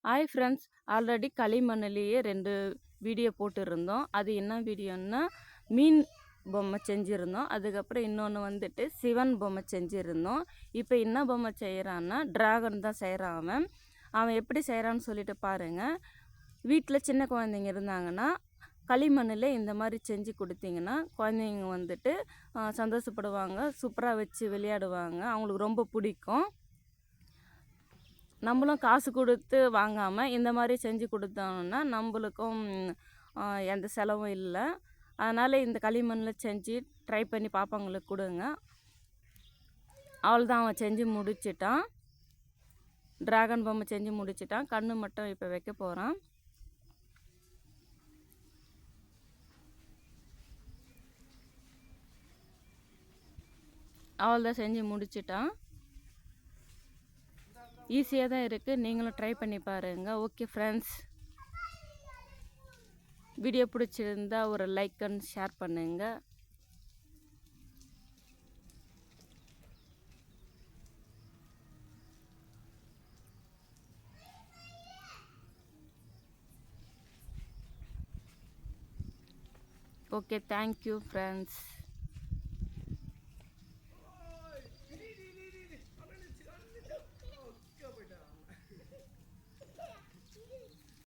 Hi friends, already களிமண்ணுலேயே 2 video போட்டிருந்தோம். அது என்ன வீடியோன்னா, மீன் பொம்மை செஞ்சுருந்தோம். அதுக்கப்புறம் இன்னொன்று வந்துட்டு சிவன் பொம்மை செஞ்சுருந்தோம். இப்போ என்ன பொம்மை செய்கிறான்னா, ட்ராகன் தான் செய்கிறான் அவன். அவன் எப்படி செய்கிறான்னு சொல்லிட்டு பாருங்கள். வீட்டில் சின்ன குழந்தைங்க இருந்தாங்கன்னா, களிமண்ணில் இந்த மாதிரி செஞ்சு கொடுத்தீங்கன்னா குழந்தைங்க வந்துட்டு சந்தோஷப்படுவாங்க, சூப்பராக வச்சு விளையாடுவாங்க, அவங்களுக்கு ரொம்ப பிடிக்கும். நம்மளும் காசு கொடுத்து வாங்காமல் இந்த மாதிரி செஞ்சு கொடுத்தோம்னா நம்மளுக்கும் எந்த செலவும் இல்லை. அதனால் இந்த களிமண்ணில் செஞ்சு ட்ரை பண்ணி பாப்பாங்களுக்கு கொடுங்க. அவள்தான் அவன் செஞ்சு முடிச்சிட்டான். ட்ராகன் பொம்மை செஞ்சு முடிச்சிட்டான். கண்ணு மட்டும் இப்போ வைக்க போகிறான். அவள்தான் செஞ்சு முடிச்சிட்டான். ஈஸியாக தான் இருக்குது, நீங்களும் ட்ரை பண்ணி பாருங்கள். ஓகே ஃப்ரெண்ட்ஸ், வீடியோ பிடிச்சிருந்தா ஒரு லைக் அண்ட் ஷேர் பண்ணுங்கள். Okay, thank you friends.